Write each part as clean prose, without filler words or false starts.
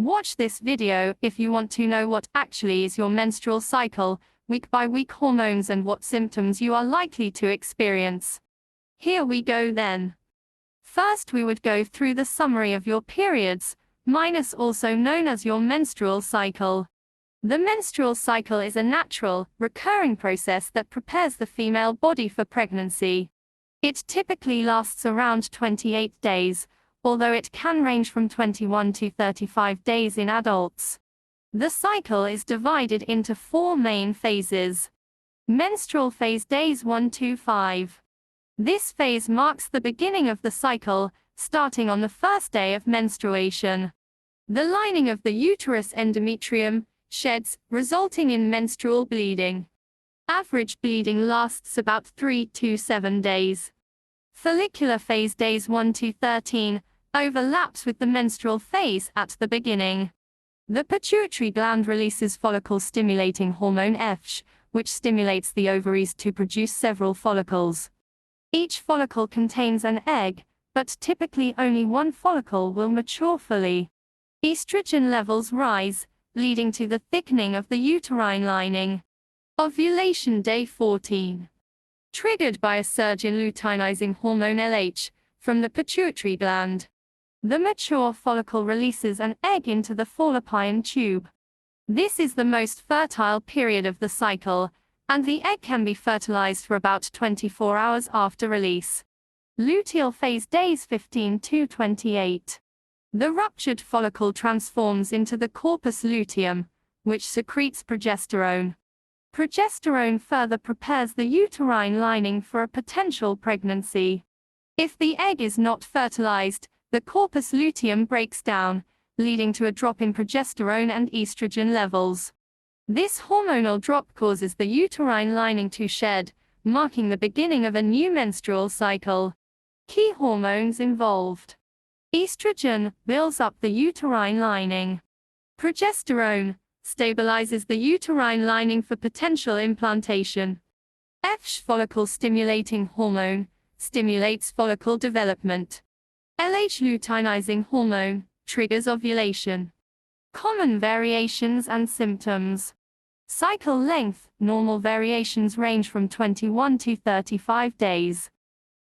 Watch this video if you want to know what actually is your menstrual cycle, week-by-week hormones and what symptoms you are likely to experience. Here we go then. First we would go through the summary of your periods, minus also known as your menstrual cycle. The menstrual cycle is a natural, recurring process that prepares the female body for pregnancy. It typically lasts around 28 days, although it can range from 21 to 35 days in adults. The cycle is divided into 4 main phases. Menstrual phase days 1 to 5. This phase marks the beginning of the cycle, starting on the first day of menstruation. The lining of the uterus endometrium sheds, resulting in menstrual bleeding. Average bleeding lasts about 3 to 7 days. Follicular phase days 1 to 13 overlaps with the menstrual phase at the beginning. The pituitary gland releases follicle stimulating hormone FSH, which stimulates the ovaries to produce several follicles. Each follicle contains an egg, but typically only one follicle will mature fully. Estrogen levels rise, leading to the thickening of the uterine lining. Ovulation day 14. Triggered by a surge in luteinizing hormone LH from the pituitary gland. The mature follicle releases an egg into the fallopian tube. This is the most fertile period of the cycle, and the egg can be fertilized for about 24 hours after release. Luteal phase days 15 to 28. The ruptured follicle transforms into the corpus luteum, which secretes progesterone. Progesterone further prepares the uterine lining for a potential pregnancy. If the egg is not fertilized, the corpus luteum breaks down, leading to a drop in progesterone and estrogen levels. This hormonal drop causes the uterine lining to shed, marking the beginning of a new menstrual cycle. Key hormones involved. Estrogen builds up the uterine lining. Progesterone stabilizes the uterine lining for potential implantation. FSH, follicle stimulating hormone, stimulates follicle development. LH, luteinizing hormone, triggers ovulation. Common variations and symptoms. Cycle length, normal variations range from 21 to 35 days.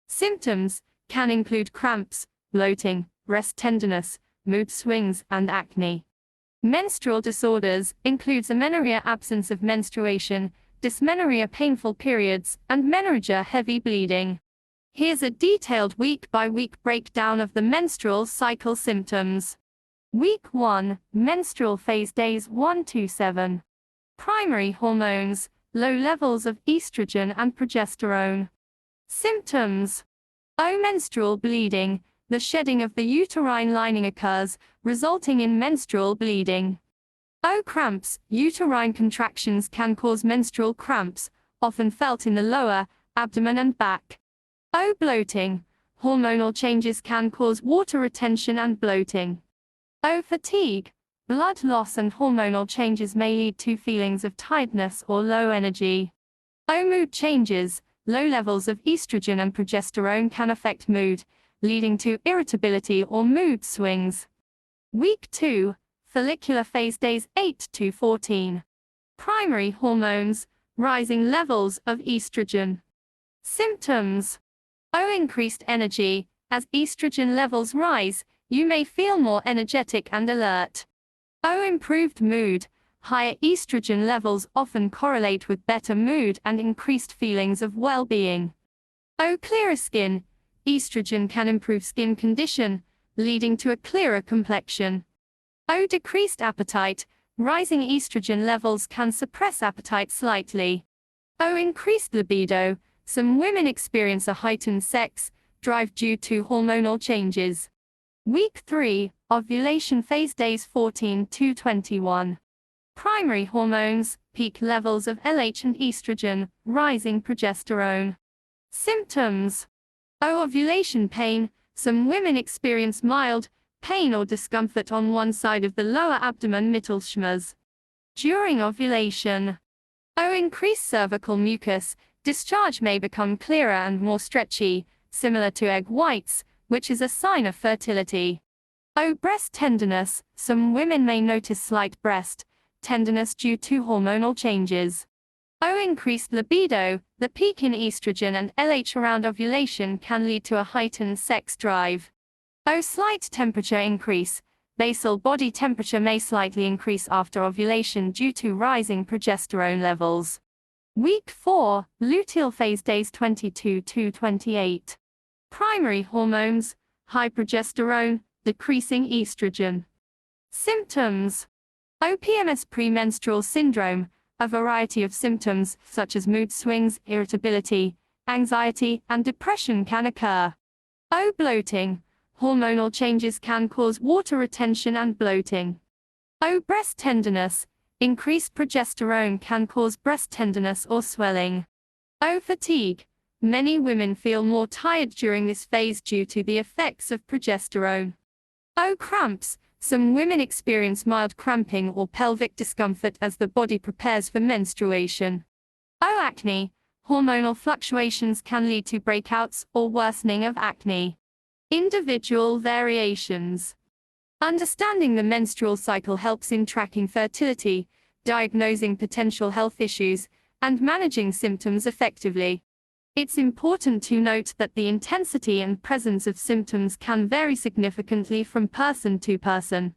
Symptoms can include cramps, bloating, breast tenderness, mood swings, and acne. Menstrual disorders includes amenorrhea, absence of menstruation, dysmenorrhea, painful periods, and menorrhagia, heavy bleeding. Here's a detailed week-by-week breakdown of the menstrual cycle symptoms. Week 1, menstrual phase days 1 to 7. Primary hormones, low levels of estrogen and progesterone. Symptoms. Menstrual bleeding. The shedding of the uterine lining occurs, resulting in menstrual bleeding. Cramps. Uterine contractions can cause menstrual cramps, often felt in the lower abdomen and back. Bloating. Hormonal changes can cause water retention and bloating. Fatigue. Blood loss and hormonal changes may lead to feelings of tiredness or low energy. Mood changes. Low levels of estrogen and progesterone can affect mood, leading to irritability or mood swings. Week 2, follicular phase days 8 to 14. Primary hormones, rising levels of estrogen. Symptoms. Increased energy. As estrogen levels rise, you may feel more energetic and alert. Improved mood. Higher estrogen levels often correlate with better mood and increased feelings of well-being. Clearer skin. Estrogen can improve skin condition, leading to a clearer complexion. Decreased appetite. Rising estrogen levels can suppress appetite slightly. Increased libido. Some women experience a heightened sex drive due to hormonal changes. Week 3, ovulation phase days 14 to 21. Primary hormones, peak levels of LH and estrogen, rising progesterone. Symptoms. Ovulation pain. Some women experience mild pain or discomfort on one side of the lower abdomen mittelschmerz. During ovulation. Increased cervical mucus. Discharge may become clearer and more stretchy, similar to egg whites, which is a sign of fertility. O. Breast tenderness. Some women may notice slight breast tenderness due to hormonal changes. O. Increased libido. The peak in estrogen and LH around ovulation can lead to a heightened sex drive. O. Slight temperature increase. Basal body temperature may slightly increase after ovulation due to rising progesterone levels. Week 4, luteal phase, days 22 to 28. Primary hormones: high progesterone, decreasing estrogen. Symptoms: O. PMS, premenstrual syndrome. A variety of symptoms, such as mood swings, irritability, anxiety, and depression can occur. O. Bloating. Hormonal changes can cause water retention and bloating. O. Breast tenderness. Increased progesterone can cause breast tenderness or swelling. O. Fatigue. Many women feel more tired during this phase due to the effects of progesterone. O. Cramps. Some women experience mild cramping or pelvic discomfort as the body prepares for menstruation. O. Acne. Hormonal fluctuations can lead to breakouts or worsening of acne. Individual variations. Understanding the menstrual cycle helps in tracking fertility, diagnosing potential health issues, and managing symptoms effectively. It's important to note that the intensity and presence of symptoms can vary significantly from person to person.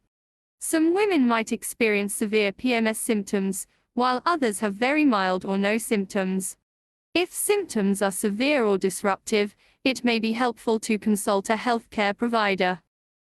Some women might experience severe PMS symptoms, while others have very mild or no symptoms. If symptoms are severe or disruptive, it may be helpful to consult a healthcare provider.